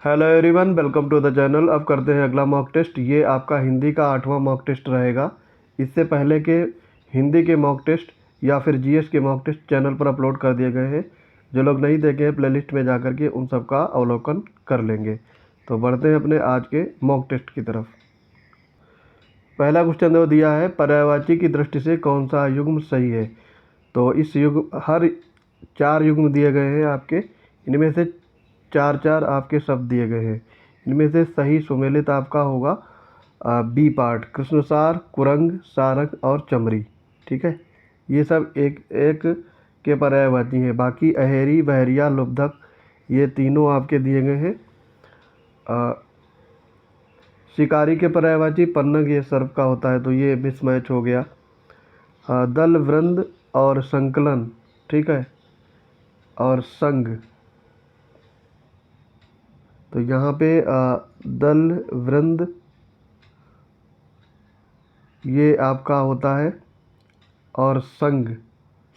Hello everyone, welcome to the channel. अब करते हैं अगला मॉक टेस्ट। ये आपका हिंदी का 8वां मॉक टेस्ट रहेगा। इससे पहले के हिंदी के मॉक टेस्ट या फिर जीएस के मॉक टेस्ट चैनल पर अपलोड कर दिए गए हैं। जो लोग नहीं देखे हैं प्लेलिस्ट में जा के उन सब का अवलोकन कर लेंगे। तो बढ़ते हैं अपने आज के मॉक टेस्ट की तरफ। पहला क्वेश्चन जो दिया है, पर्यायवाची की दृष्टि से कौन सा युग्म सही है। तो इस युग्म हर 4 युग्म दिए गए हैं आपके। इनमें से 4 आपके शब्द दिए गए हैं। इनमें से सही सुमेलित आपका होगा बी पार्ट, कृष्णसार, कुरंग, सारंग और चमरी। ठीक है, ये सब एक एक के पर्यायवाची हैं। बाकी अहेरी, बहरिया, लुब्धक ये तीनों आपके दिए गए हैं। शिकारी के पर्यायवाची पन्नग ये सर्प का होता है, तो ये मिसमैच हो गया। दल, वृंद और संकलन, ठीक है, और संग, तो यहाँ पे दल, वृंद ये आपका होता है, और संग,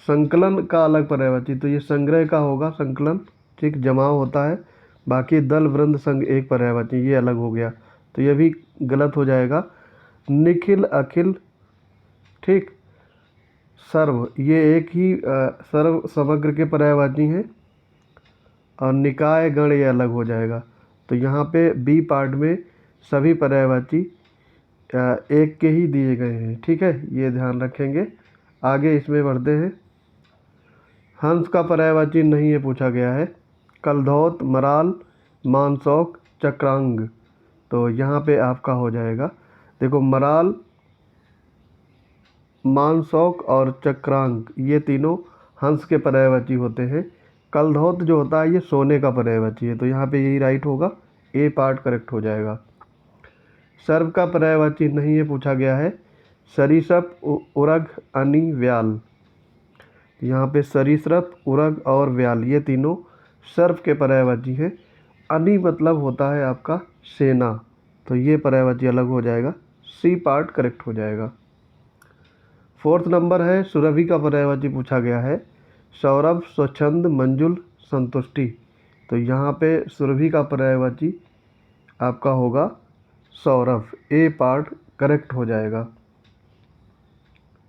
संकलन का अलग पर्यायवाची, तो ये संग्रह का होगा संकलन, ठीक, जमाव होता है। बाकी दल, वृंद, संग एक पर्यायवाची, ये अलग हो गया, तो ये भी गलत हो जाएगा। निखिल, अखिल, ठीक, सर्व ये एक ही सर्व समग्र के पर्यायवाची हैं। और निकाय, गण ये अलग हो जाएगा। तो यहाँ पे बी पार्ट में सभी पर्यायवाची एक के ही दिए गए हैं। ठीक है, ये ध्यान रखेंगे। आगे इसमें बढ़ते हैं। हंस का पर्यायवाची नहीं है पूछा गया है। कलधौत, मराल, मानसौक, चक्रांग, तो यहाँ पे आपका हो जाएगा, देखो मराल, मानसौक और चक्रांग ये तीनों हंस के पर्यायवाची होते हैं। कलधौत जो होता है ये सोने का पर्यायवाची है, तो यहाँ पे यही राइट होगा, ए पार्ट करेक्ट हो जाएगा। सर्व का पर्यायवाची नहीं है पूछा गया है। सरीसृप, उरग, अनी, व्याल, यहाँ पे सरीसृप, उरग और व्याल ये तीनों सर्व के पर्यायवाची हैं। अनी मतलब होता है आपका सेना, तो ये पर्यायवाची अलग हो जाएगा, सी पार्ट करेक्ट हो जाएगा। 4th नंबर है, सुरभि का पर्यायवाची पूछा गया है। सौरभ, स्वच्छंद, मंजुल, संतुष्टि, तो यहाँ पे सुरभि का पर्यायवाची आपका होगा सौरभ, ए पार्ट करेक्ट हो जाएगा।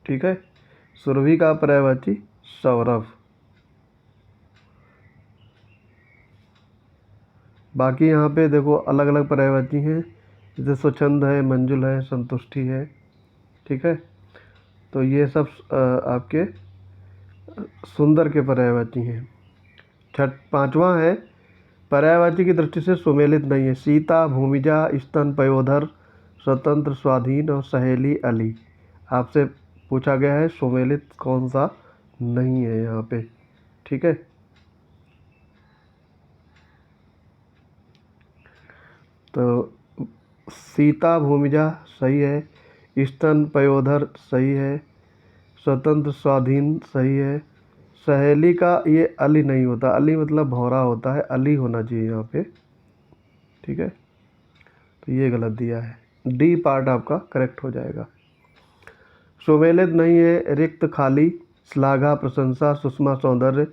ठीक है, सुरभि का पर्यायवाची सौरभ। बाकी यहाँ पे देखो अलग अलग पर्यायवाची हैं, जैसे स्वच्छंद है, मंजुल है, संतुष्टि है। ठीक है, तो ये सब आपके सुंदर के पर्यायवाची हैं। 5वां है, पर्यायवाची की दृष्टि से सुमेलित नहीं है। सीता, भूमिजा, स्तन, पयोधर, स्वतंत्र, स्वाधीन और सहेली, अली। आपसे पूछा गया है सुमेलित कौन सा नहीं है यहाँ पे। ठीक है, तो सीता, भूमिजा सही है, स्तन, पयोधर सही है, स्वतंत्र, स्वाधीन सही है। सहेली का ये अली नहीं होता, अली मतलब भौरा होता है, अली होना चाहिए यहाँ पे। ठीक है, तो ये गलत दिया है, डी पार्ट आपका करेक्ट हो जाएगा। सुमेलित नहीं है, रिक्त, खाली, श्लाघा, प्रशंसा, सुषमा, सौंदर्य,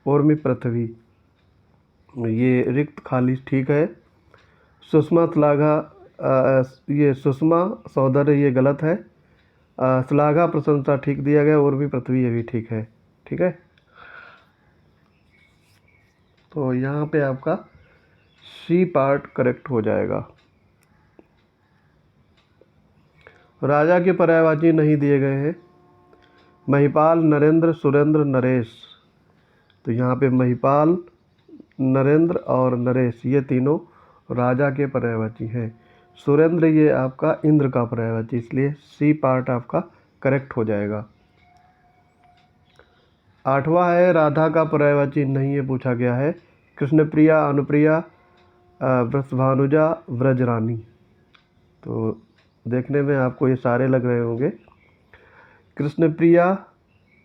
उर्मी, पृथ्वी, ये रिक्त, खाली ठीक है। सुषमा, श्लाघा, ये सुषमा, सौंदर्य ये गलत है। श्लाघा, प्रशंसा ठीक दिया गया, उर्मी, पृथ्वी ये भी ठीक है। ठीक है, तो यहाँ पे आपका सी पार्ट करेक्ट हो जाएगा। राजा के पर्यायवाची नहीं दिए गए हैं। महिपाल, नरेंद्र, सुरेंद्र, नरेश, तो यहाँ पे महिपाल, नरेंद्र और नरेश ये तीनों राजा के पर्यायवाची हैं। सुरेंद्र ये आपका इंद्र का पर्यायवाची, इसलिए सी पार्ट आपका करेक्ट हो जाएगा। 8वां है, राधा का पर्यायवाची नहीं है पूछा गया है। कृष्णप्रिया, अनुप्रिया, वृषभानुजा, व्रजरानी, तो देखने में आपको ये सारे लग रहे होंगे। कृष्णप्रिया,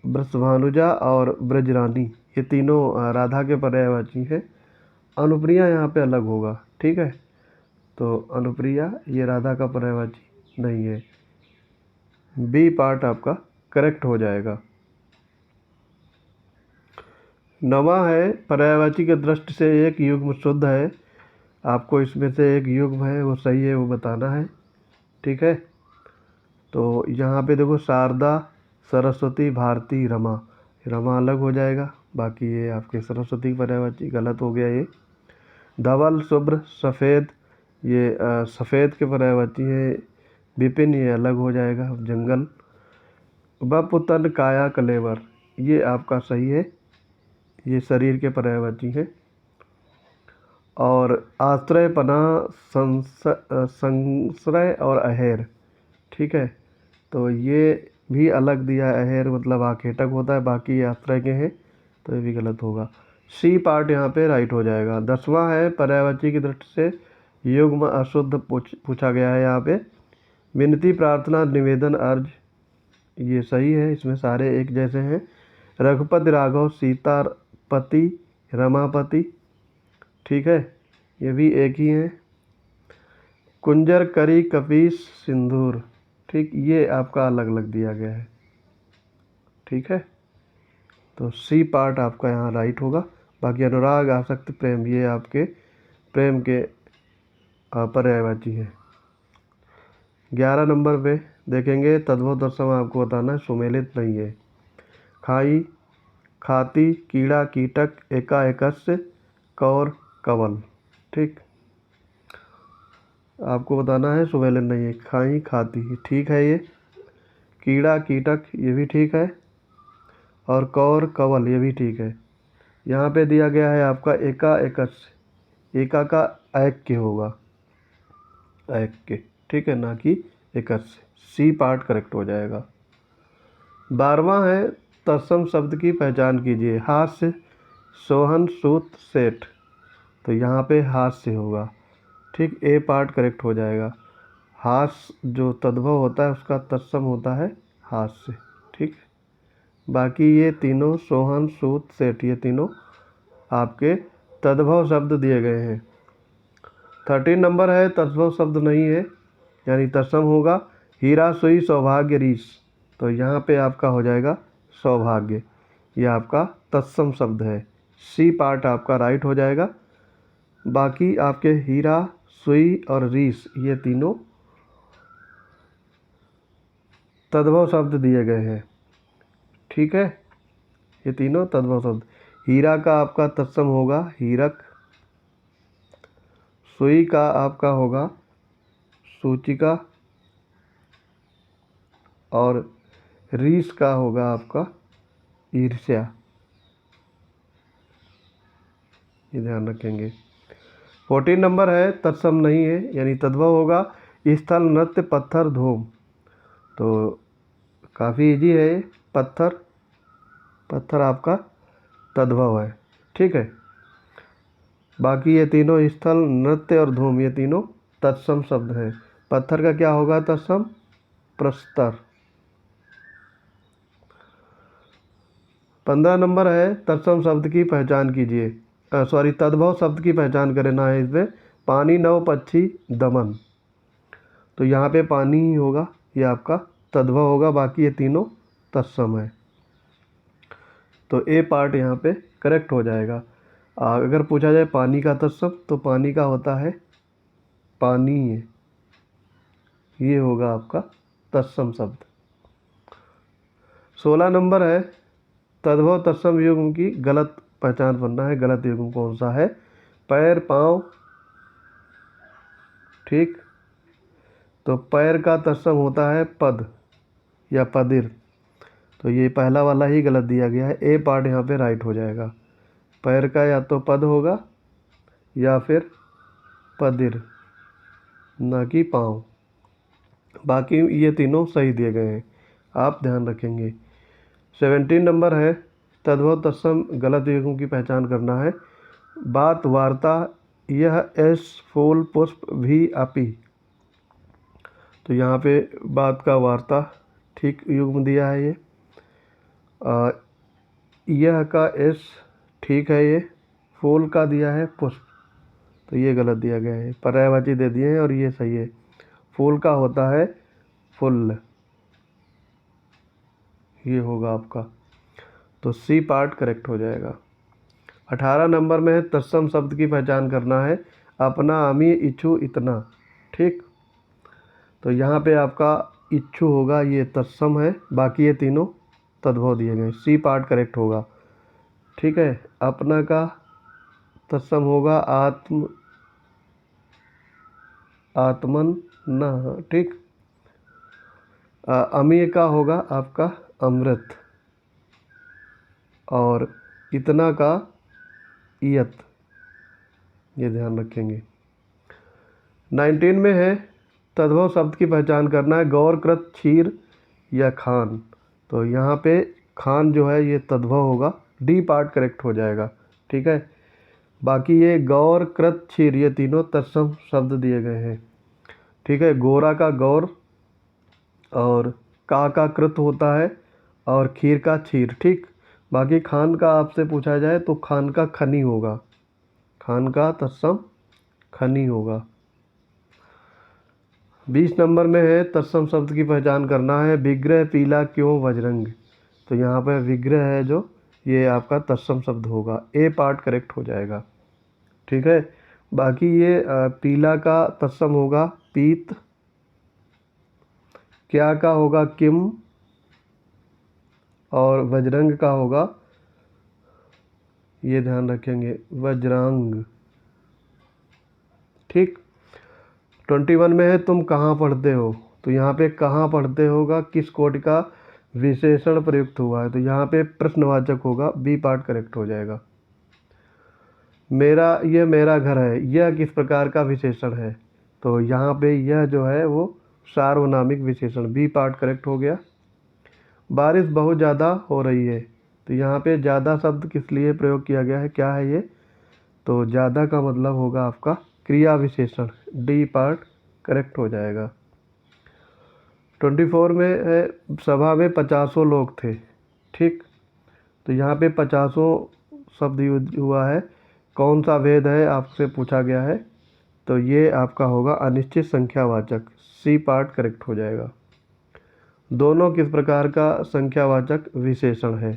वृषभानुजा और ब्रजरानी ये तीनों राधा के पर्यायवाची हैं। अनुप्रिया यहाँ पे अलग होगा। ठीक है, तो अनुप्रिया ये राधा का पर्यायवाची नहीं है, बी पार्ट आपका करेक्ट हो जाएगा। 9वां है, पर्यायवाची के दृष्टि से एक युग्म शुद्ध है। आपको इसमें से एक युग्म है वो सही है वो बताना है। ठीक है, तो यहाँ पे देखो शारदा, सरस्वती, भारती, रमा। रमा अलग हो जाएगा, बाकी ये आपके सरस्वती की पर्यायवाची गलत हो गया ये। धवल, शुभ्र, सफ़ेद, ये सफ़ेद के पर्यायवाची है। विपिन, ये अलग हो जाएगा, जंगल। बप, तन, काया, कलेवर, ये आपका सही है, ये शरीर के पर्यायवाची हैं। और आश्रय, पनाह, संश्रय और अहेर। ठीक है, तो ये भी अलग दिया है। अहेर मतलब आखेटक होता है, बाकी ये आश्रय के हैं, तो ये भी गलत होगा। सी पार्ट यहाँ पे राइट हो जाएगा। 10वां है पर्यायवाची की दृष्टि से युग्म अशुद्ध पूछा गया है यहाँ पे। विनती, प्रार्थना, निवेदन, अर्ज, ये सही है, इसमें सारे एक जैसे हैं। रघुपति, राघव, सीतापति, रमापति, ठीक है, ये भी एक ही हैं। कुंजर, करी, कपीस, सिंदूर, ठीक, ये आपका अलग अलग दिया गया है। ठीक है, तो सी पार्ट आपका यहाँ राइट होगा। बाकी अनुराग, आसक्ति, प्रेम, ये आपके प्रेम के पर्यायवाची हैं। 11 नंबर पे देखेंगे तद्भव तत्सम, आपको बताना है, सुमेलित नहीं है। खाई, खाती, कीड़ा, कीटक, एका, एकस्य, कौर, कवल, ठीक, आपको बताना है सुमेलित नहीं है। खाई, खाती, ठीक है ये। कीड़ा, कीटक, ये भी ठीक है। और कौर, कवल, ये भी ठीक है। यहाँ पे दिया गया है आपका एका, एकस्य। एका का ऐक्य होगा, ऐक्य, ठीक है, ना कि एकस्य। सी पार्ट करेक्ट हो जाएगा। 12वां है तत्सम शब्द की पहचान कीजिए। हास्य, सोहन, सूत, सेठ, तो यहाँ पे हास्य होगा, ठीक, ए पार्ट करेक्ट हो जाएगा। हास्य जो तद्भव होता है उसका तत्सम होता है हास्य, ठीक। बाकी ये तीनों सोहन, सूत, सेठ, ये तीनों आपके तद्भव शब्द दिए गए हैं। 13 नंबर है तद्भव शब्द नहीं है, यानी तत्सम होगा। हीरा, सुई, सौभाग्य, रीस, तो यहाँ पे आपका हो जाएगा सौभाग्य, ये आपका तत्सम शब्द है। सी पार्ट आपका राइट हो जाएगा। बाकी आपके हीरा, सुई और रीस, ये तीनों तद्भव शब्द दिए गए हैं। ठीक है, ये तीनों तद्भव शब्द। हीरा का आपका तत्सम होगा हीरक। सुई का आपका होगा सूचिका। और रीस का होगा आपका ईर्ष्या, ये ध्यान रखेंगे। 14 नंबर है तत्सम नहीं है, यानी तद्भव होगा। स्थल, नृत्य, पत्थर, धूम, तो काफ़ी इजी है ये। पत्थर, पत्थर आपका तद्भव है, ठीक है। बाकी ये तीनों स्थल, नृत्य और धूम, ये तीनों तत्सम शब्द हैं। पत्थर का क्या होगा तत्सम? प्रस्तर। 15 नंबर है तत्सम शब्द की पहचान कीजिए। सॉरी, तद्भव शब्द की पहचान करना है इसमें। पानी, नव, पक्षी, दमन, तो यहाँ पे पानी ही होगा, ये आपका तद्भव होगा। बाकी ये तीनों तत्सम है, तो ए पार्ट यहाँ पे करेक्ट हो जाएगा। अगर पूछा जाए पानी का तत्सम, तो पानी का होता है पानी, ये होगा आपका तत्सम शब्द। 16 नंबर है तद्भव तत्सम युग्म की गलत पहचान करना है। गलत युग्म कौन सा है? पैर, पाँव, ठीक, तो पैर का तत्सम होता है पद या पदिर, तो ये पहला वाला ही गलत दिया गया है। ए पार्ट यहाँ पे राइट हो जाएगा। पैर का या तो पद होगा या फिर पदिर, ना कि पाँव। बाकी ये तीनों सही दिए गए हैं, आप ध्यान रखेंगे। 17 नंबर है तद्भव तत्सम गलत युग्म की पहचान करना है। बात, वार्ता, यह, एस, फूल, पुष्प, भी, आपी, तो यहाँ पे बात का वार्ता ठीक युग्म दिया है ये। यह का एस ठीक है ये। फूल का दिया है पुष्प, तो ये गलत दिया गया है, पर्यायवाची दे दिए हैं और ये सही है। फूल का होता है फुल, ये होगा आपका, तो सी पार्ट करेक्ट हो जाएगा। 18 नंबर में है तत्सम शब्द की पहचान करना है। अपना, अमी, इच्छु, इतना। ठीक, तो यहाँ पे आपका इच्छु होगा, ये तत्सम है, बाकी ये तीनों तद्भव दिए गए, सी पार्ट करेक्ट होगा। ठीक है, अपना का तत्सम होगा आत्म, आत्मन न। ठीक, अमीय का होगा आपका अमृत, और इतना का इयत, ये ध्यान रखेंगे। 19 में है तद्भव शब्द की पहचान करना है, गौर कृत क्षीर या खान। तो यहाँ पे खान जो है ये तद्भव होगा, डी पार्ट करेक्ट हो जाएगा। ठीक है, बाकी ये गौर कृत क्षीर ये तीनों तत्सम शब्द दिए गए हैं। ठीक है, गोरा का गौर, और का कृत होता है, और खीर का क्षीर। ठीक, बाकी खान का आपसे पूछा जाए तो खान का खनी होगा, खान का तत्सम खनी होगा। 20 नंबर में है तत्सम शब्द की पहचान करना है, विग्रह पीला क्यों बजरंग। तो यहाँ पे विग्रह है जो, ये आपका तत्सम शब्द होगा, ए पार्ट करेक्ट हो जाएगा। ठीक है, बाकी ये पीला का तत्सम होगा पीत, क्या का होगा किम, और वज्रंग का होगा, ये ध्यान रखेंगे, वज्रांग। ठीक, 21 में है तुम कहाँ पढ़ते हो। तो यहाँ पे कहाँ पढ़ते होगा किस कोटि का विशेषण प्रयुक्त हुआ है, तो यहाँ पे प्रश्नवाचक होगा, बी पार्ट करेक्ट हो जाएगा। मेरा, ये मेरा घर है, यह किस प्रकार का विशेषण है। तो यहाँ पे यह जो है वो सार्वनामिक विशेषण, बी पार्ट करेक्ट हो गया। बारिश बहुत ज़्यादा हो रही है। तो यहाँ पे ज़्यादा शब्द किस लिए प्रयोग किया गया है, क्या है ये। तो ज़्यादा का मतलब होगा आपका क्रिया विशेषण, डी पार्ट करेक्ट हो जाएगा। 24 में है सभा में 50 लोग थे। ठीक, तो यहाँ पे 50 शब्द यूज हुआ है, कौन सा भेद है आपसे पूछा गया है। तो ये आपका होगा अनिश्चित संख्यावाचक, सी पार्ट करेक्ट हो जाएगा। दोनों किस प्रकार का संख्यावाचक विशेषण है।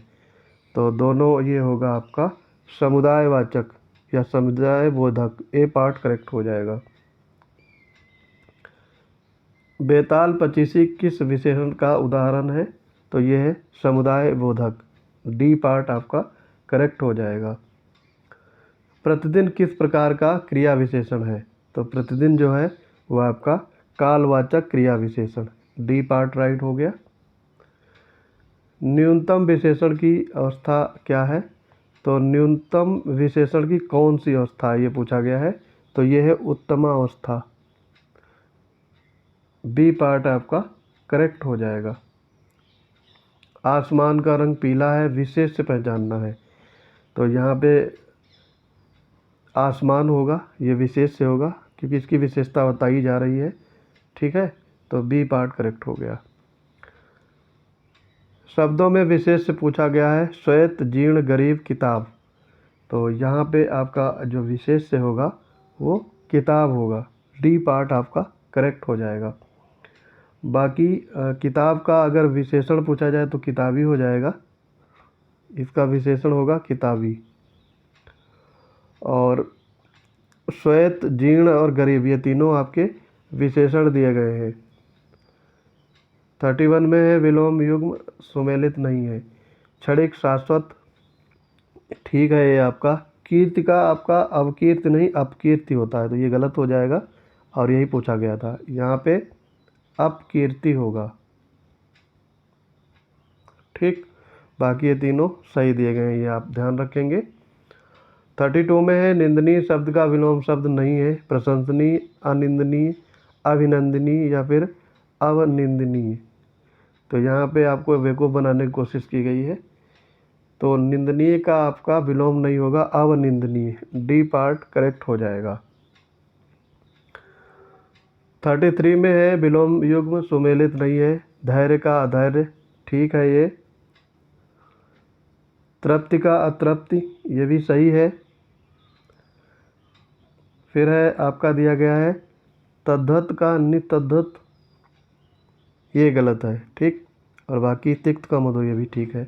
तो दोनों ये होगा आपका समुदायवाचक या समुदाय बोधक, ए पार्ट करेक्ट हो जाएगा। बेताल पचीसी किस विशेषण का उदाहरण है। तो ये है समुदाय बोधक, डी पार्ट आपका करेक्ट हो जाएगा। प्रतिदिन किस प्रकार का क्रिया विशेषण है। तो प्रतिदिन जो है वो आपका कालवाचक क्रिया विशेषण, डी पार्ट राइट हो गया। न्यूनतम विशेषण की अवस्था क्या है। तो न्यूनतम विशेषण की कौन सी अवस्था है ये पूछा गया है। तो ये है उत्तमावस्था, बी पार्ट आपका करेक्ट हो जाएगा। आसमान का रंग पीला है, विशेष से पहचानना है। तो यहाँ पे आसमान होगा, ये विशेष से होगा क्योंकि इसकी विशेषता बताई जा रही है। ठीक है, तो बी पार्ट करेक्ट हो गया। शब्दों में विशेष से पूछा गया है, श्वेत जीर्ण गरीब किताब। तो यहाँ पे आपका जो विशेष से होगा वो किताब होगा, डी पार्ट आपका करेक्ट हो जाएगा। बाकी किताब का अगर विशेषण पूछा जाए तो किताबी हो जाएगा, इसका विशेषण होगा किताबी। और श्वेत जीर्ण और गरीब ये तीनों आपके विशेषण दिए गए हैं। 31 में है विलोम युग्म सुमेलित नहीं है, क्षणिक शाश्वत। ठीक है, ये आपका कीर्ति का आपका अवकीर्ति नहीं अपकीर्ति होता है, तो ये गलत हो जाएगा और यही पूछा गया था, यहाँ पे अपकीर्ति होगा। ठीक, बाकी ये तीनों सही दिए गए हैं, ये आप ध्यान रखेंगे। 32 में है निंदनीय शब्द का विलोम शब्द नहीं है, प्रशंसनीय, अनिंदनीय, अभिनंदनीय या फिर अवनिंदनीय। तो यहाँ पे आपको बेवकूफ़ बनाने की कोशिश की गई है। तो निंदनीय का आपका विलोम नहीं होगा, अवनिंदनीय, डी पार्ट करेक्ट हो जाएगा। 33 में है विलोम युग्म सुमेलित नहीं है, धैर्य का अधैर्य। ठीक है, ये तृप्ति का अतृप्ति, ये भी सही है। फिर है आपका दिया गया है तद्धत का नितद्धत, ये गलत है। ठीक, और बाकी तिक्त का मधु, ये भी ठीक है।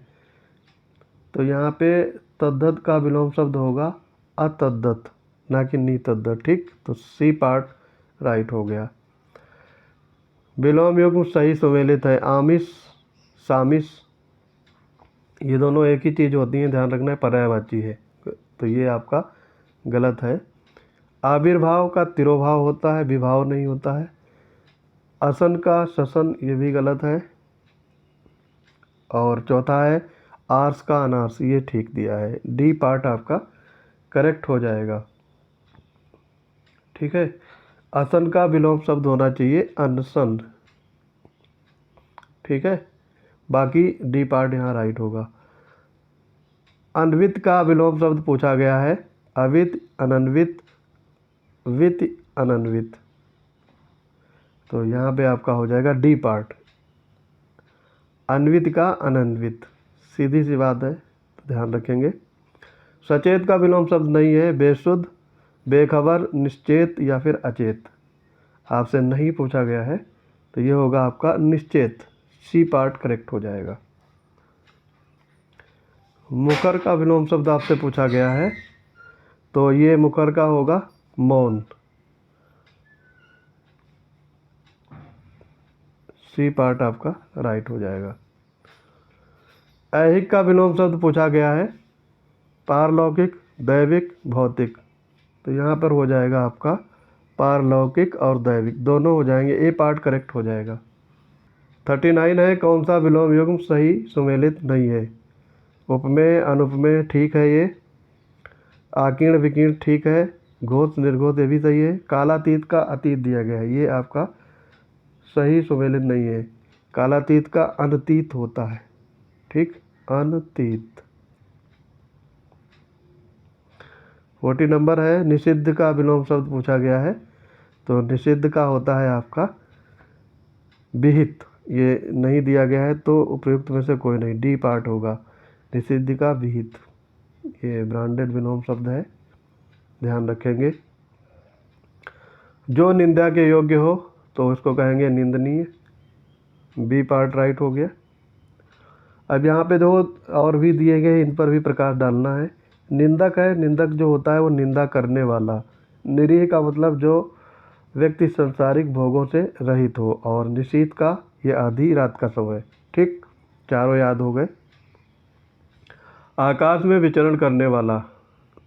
तो यहाँ पे तद्धत का विलोम शब्द होगा अतद्धत, ना कि नी तद्ध। ठीक, तो सी पार्ट राइट हो गया। विलोम युग्म सही सुमेलित है। आमिष, सामिस, ये दोनों एक ही चीज़ होती हैं, ध्यान रखना है, पर्यायवाची है, तो ये आपका गलत है। आविर्भाव का तिरोभाव होता है, विभाव नहीं होता है। असन का शसन, ये भी गलत है। और चौथा है आर्स का अनार्स, ये ठीक दिया है। डी पार्ट आपका करेक्ट हो जाएगा। ठीक है, असन का विलोम शब्द होना चाहिए अनशन। ठीक है, बाकी डी पार्ट यहाँ राइट होगा। अन्वित का विलोम शब्द पूछा गया है। अवित, अनन्वित, वित, अनन्वित, तो यहाँ पे आपका हो जाएगा डी पार्ट। अन्वित का अनन्वित, सीधी सी बात है, तो ध्यान रखेंगे। सचेत का विलोम शब्द नहीं है। बेसुध, बेखबर, निश्चेत या फिर अचेत, आपसे नहीं पूछा गया है, तो ये होगा आपका निश्चेत। सी पार्ट करेक्ट हो जाएगा। मुखर का विलोम शब्द आपसे पूछा गया है, तो ये मुखर का होगा मौन। सी पार्ट आपका राइट हो जाएगा। ऐहिक का विलोम शब्द पूछा गया है। पारलौकिक, दैविक, भौतिक, तो यहाँ पर हो जाएगा आपका पारलौकिक और दैविक, दोनों हो जाएंगे। ए पार्ट करेक्ट हो जाएगा। 39 है, कौन सा विलोम युग्म सही सुमेलित नहीं है। उपमेय, अनुपमेय ठीक है ये। आकीर्ण, विकीर्ण ठीक है। घोष, निर्घोष ये भी सही है। कालातीत का अतीत दिया गया है, ये आपका सही सुमेलित नहीं है। कालातीत का अनतीत होता है। ठीक, अनतीत। 40 नंबर है, निषिद्ध का विलोम शब्द पूछा गया है, तो निषिद्ध का होता है आपका विहित। ये नहीं दिया गया है, तो उपयुक्त में से कोई नहीं, डी पार्ट होगा। निषिद्ध का विहित, ये ब्रांडेड विलोम शब्द है, ध्यान रखेंगे। जो निंदा के योग्य हो तो उसको कहेंगे निंदनीय। बी पार्ट राइट हो गया। अब यहाँ पे दो और भी दिए गए, इन पर भी प्रकाश डालना है। निंदक है, निंदक जो होता है वो निंदा करने वाला। निरीह का मतलब जो व्यक्ति संसारिक भोगों से रहित हो। और निशीथ का ये आधी रात का समय। ठीक, चारों याद हो गए। आकाश में विचरण करने वाला,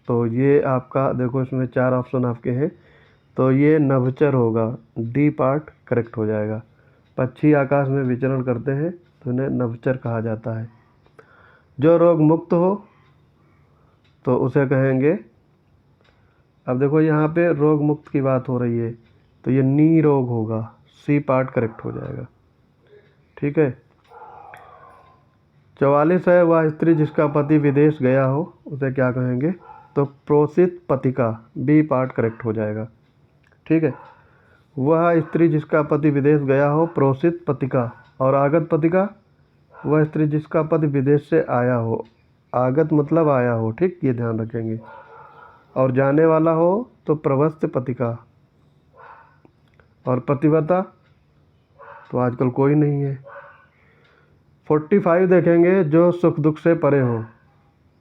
तो ये आपका देखो इसमें 4 ऑप्शन आपके हैं, तो ये नभचर होगा। डी पार्ट करेक्ट हो जाएगा। पक्षी आकाश में विचरण करते हैं तो इन्हें नभचर कहा जाता है। जो रोग मुक्त हो तो उसे कहेंगे, अब देखो यहाँ पे रोग मुक्त की बात हो रही है, तो ये नी रोग होगा। सी पार्ट करेक्ट हो जाएगा। ठीक है, 44 है, वह स्त्री जिसका पति विदेश गया हो उसे क्या कहेंगे, तो प्रोसित पतिका। बी पार्ट करेक्ट हो जाएगा। ठीक है, वह स्त्री जिसका पति विदेश गया हो, प्रोसित पतिका। और आगत पतिका, वह स्त्री जिसका पति विदेश से आया हो। आगत मतलब आया हो। ठीक, ये ध्यान रखेंगे। और जाने वाला हो तो प्रवस्त पतिका। और पतिव्रता तो आजकल कोई नहीं है। 45 देखेंगे, जो सुख दुख से परे हो,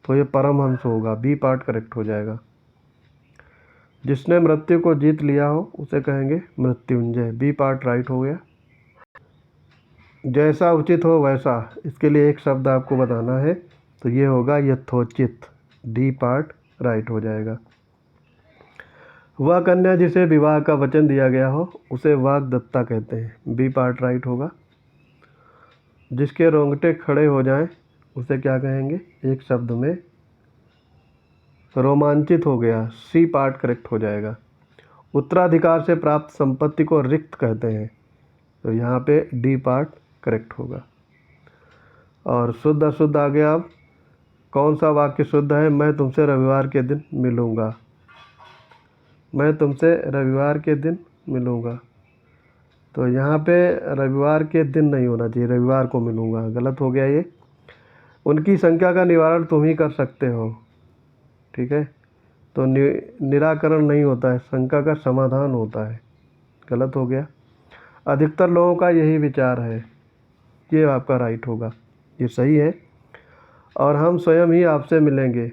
तो ये परमहंस होगा। बी पार्ट करेक्ट हो जाएगा। जिसने मृत्यु को जीत लिया हो उसे कहेंगे मृत्युंजय। बी पार्ट राइट हो गया। जैसा उचित हो वैसा, इसके लिए एक शब्द आपको बताना है, तो ये होगा यथोचित। डी पार्ट राइट हो जाएगा। वह कन्या जिसे विवाह का वचन दिया गया हो उसे वाग्दत्ता कहते हैं। बी पार्ट राइट होगा। जिसके रोंगटे खड़े हो जाएं उसे क्या कहेंगे, एक शब्द में रोमांचित हो गया। सी पार्ट करेक्ट हो जाएगा। उत्तराधिकार से प्राप्त संपत्ति को रिक्त कहते हैं, तो यहाँ पे डी पार्ट करेक्ट होगा। और शुद्ध अशुद्ध आ गया। अब कौन सा वाक्य शुद्ध है, मैं तुमसे रविवार के दिन मिलूँगा। मैं तुमसे रविवार के दिन मिलूँगा, तो यहाँ पे रविवार के दिन नहीं होना चाहिए, रविवार को मिलूँगा, गलत हो गया ये। उनकी शंका का निवारण तुम ही कर सकते हो। ठीक है, तो निराकरण नहीं होता है, शंका का समाधान होता है, गलत हो गया। अधिकतर लोगों का यही विचार है, ये आपका राइट होगा, ये सही है। और हम स्वयं ही आपसे मिलेंगे,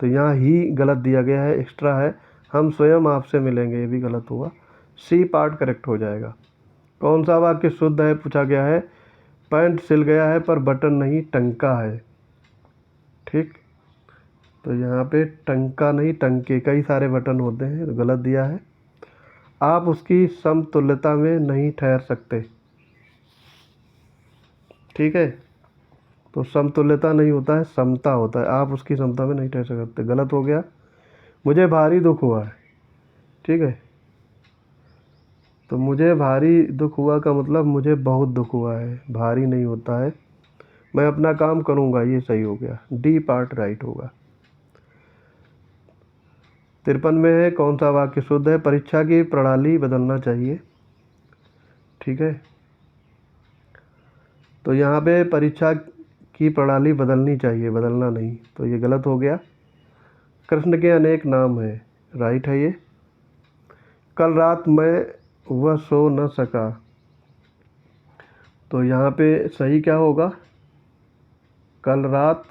तो यहाँ ही गलत दिया गया है, एक्स्ट्रा है। हम स्वयं आपसे मिलेंगे, ये भी गलत हुआ। सी पार्ट करेक्ट हो जाएगा। कौन सा वाक्य शुद्ध है पूछा गया है। पैंट सिल गया है पर बटन नहीं टंका है। ठीक, तो यहाँ पे टंका नहीं टंके, कई सारे बटन होते हैं, तो गलत दिया है। आप उसकी समतुल्यता में नहीं ठहर सकते। ठीक है, तो समतुल्यता नहीं होता है, समता होता है। आप उसकी समता में नहीं ठहर सकते, गलत हो गया। मुझे भारी दुख हुआ है। ठीक है, तो मुझे भारी दुख हुआ का मतलब मुझे बहुत दुख हुआ है, भारी नहीं होता है। मैं अपना काम करूँगा, ये सही हो गया, डी पार्ट राइट होगा। 53 में है, कौन सा वाक्य शुद्ध है। परीक्षा की प्रणाली बदलना चाहिए। ठीक है, तो यहाँ पे परीक्षा की प्रणाली बदलनी चाहिए, बदलना नहीं, तो ये गलत हो गया। कृष्ण के अनेक नाम हैं, राइट है ये। कल रात मैं वह सो न सका, तो यहाँ पे सही क्या होगा। कल रात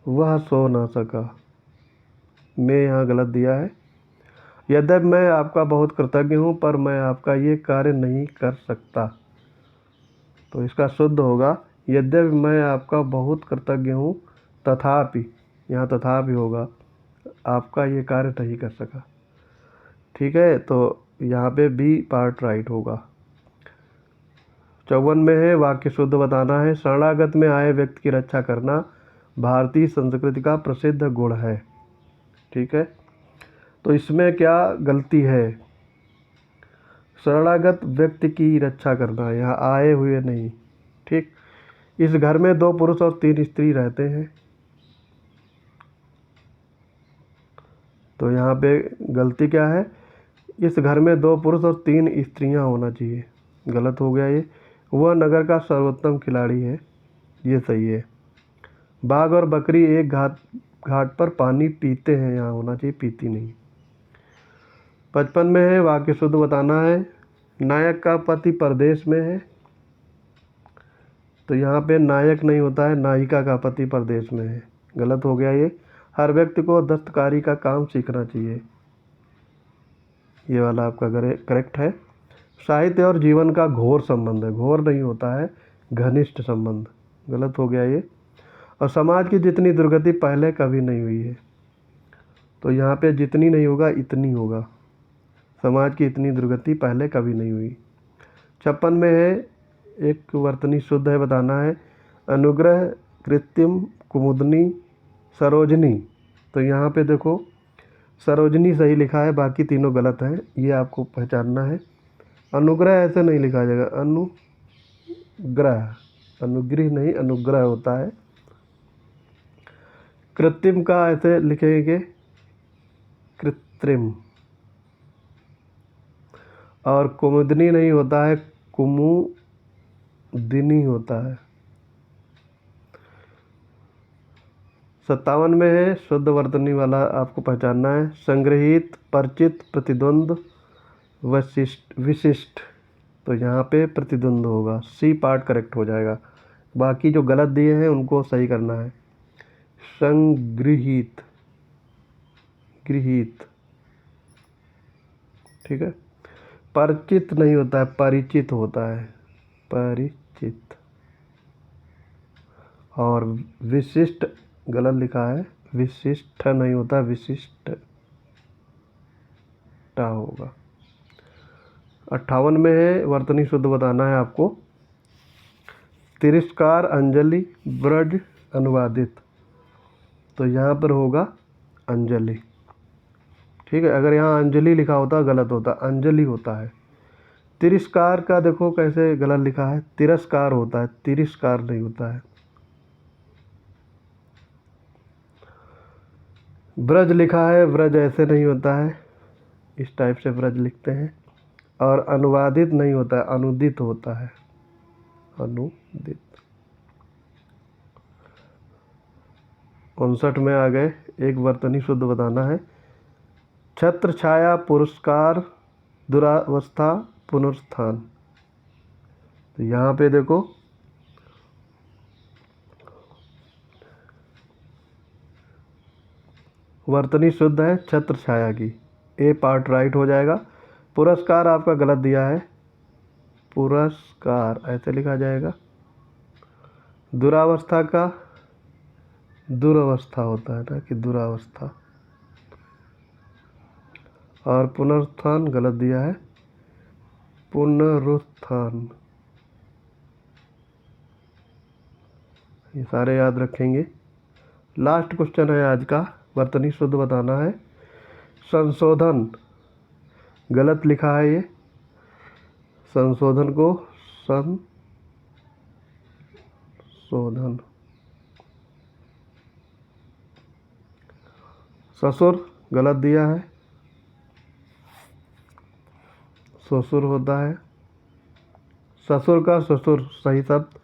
वह सो न सका, मैं यहाँ गलत दिया है। यद्यपि मैं आपका बहुत कृतज्ञ हूँ पर मैं आपका ये कार्य नहीं कर सकता, तो इसका शुद्ध होगा यद्यपि मैं आपका बहुत कृतज्ञ हूँ तथापि, यहाँ तथापि होगा, आपका ये कार्य नहीं कर सका। ठीक है, तो यहाँ पे बी पार्ट राइट होगा। 54 में है, वाक्य शुद्ध बताना है। शरणागत में आए व्यक्ति की रक्षा करना भारतीय संस्कृति का प्रसिद्ध गुण है। ठीक है, तो इसमें क्या गलती है। शरणागत व्यक्ति की रक्षा करना, यहाँ आए हुए नहीं। ठीक, इस घर में 2 पुरुष और 3 स्त्री रहते हैं, तो यहाँ पे गलती क्या है। इस घर में 2 पुरुष और 3 स्त्रियां होना चाहिए, गलत हो गया ये। वह नगर का सर्वोत्तम खिलाड़ी है, ये सही है। बाघ और बकरी एक घाट घाट पर पानी पीते हैं, यहाँ होना चाहिए पीती नहीं। 55 में है, वाक्य शुद्ध बताना है। नायक का पति परदेश में है, तो यहाँ पे नायक नहीं होता है, नायिका का पति परदेश में है, गलत हो गया ये। हर व्यक्ति को दस्तकारी का काम सीखना चाहिए, ये वाला आपका करेक्ट है। साहित्य और जीवन का घोर संबंध है, घोर नहीं होता है, घनिष्ठ संबंध, गलत हो गया ये। और समाज की जितनी दुर्गति पहले कभी नहीं हुई है, तो यहाँ पे जितनी नहीं होगा इतनी होगा। समाज की इतनी दुर्गति पहले कभी नहीं हुई। 56 में है, एक वर्तनी शुद्ध है बताना है। अनुग्रह, कृत्रिम, कुमुदनी, सरोजनी, तो यहाँ पे देखो सरोजनी सही लिखा है, बाकी तीनों गलत हैं, ये आपको पहचानना है। अनुग्रह ऐसे नहीं लिखा जाएगा, अनुग्रह, अनुग्रह नहीं अनुग्रह होता है। कृत्रिम का ऐसे लिखेंगे कृत्रिम, और कुमुदनी नहीं होता है, कुमुदिनी होता है। 57 में है, शुद्ध वर्तनी वाला आपको पहचानना है। संग्रहित, परिचित, प्रतिद्वंद, विशिष्ट, तो यहाँ पे प्रतिद्वंद होगा, सी पार्ट करेक्ट हो जाएगा। बाकी जो गलत दिए हैं उनको सही करना है। संगृहीत, गृहीत, ठीक है। परिचित नहीं होता है, परिचित होता है, परिचित। और विशिष्ट गलत लिखा है, विशिष्ट नहीं होता, विशिष्ट टा होगा। 58 में है, वर्तनी शुद्ध बताना है आपको। तिरस्कार, अंजलि, ब्रज, अनुवादित, तो यहाँ पर होगा अंजलि। ठीक है, अगर यहाँ अंजलि लिखा होता गलत होता, अंजलि होता है। तिरस्कार का देखो कैसे गलत लिखा है, तिरस्कार होता है, तिरस्कार नहीं होता है। ब्रज लिखा है, ब्रज ऐसे नहीं होता है, इस टाइप से ब्रज लिखते हैं। और अनुवादित नहीं होता है, अनुदित होता है, अनुदित। 59 में आ गए, एक वर्तनी शुद्ध बताना है। छत्र छाया, पुरस्कार, दुरावस्था, पुनरुत्थान, तो यहाँ पे देखो वर्तनी शुद्ध है छत्र छाया की, ए पार्ट राइट हो जाएगा। पुरस्कार आपका गलत दिया है, पुरस्कार ऐसे लिखा जाएगा। दुरावस्था का दुरावस्था होता है ना कि दुरावस्था। और पुनरुत्थान गलत दिया है, पुनरुत्थान। ये सारे याद रखेंगे। लास्ट क्वेश्चन है आज का, वर्तनी शुद्ध बताना है। संशोधन गलत लिखा है, ये संशोधन को संशोधन। ससुर गलत दिया है, ससुर होता है। ससुर का ससुर सही शब्द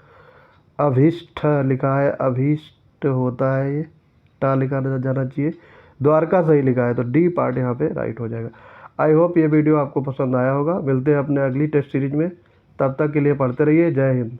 अभीष्ट लिखा है, अभीष्ट होता है, ये टा लिखा जाना चाहिए। द्वारका सही लिखा है, तो डी पार्ट यहाँ पे राइट हो जाएगा। आई होप ये वीडियो आपको पसंद आया होगा। मिलते हैं अपने अगली टेस्ट सीरीज में, तब तक के लिए पढ़ते रहिए। जय हिंद।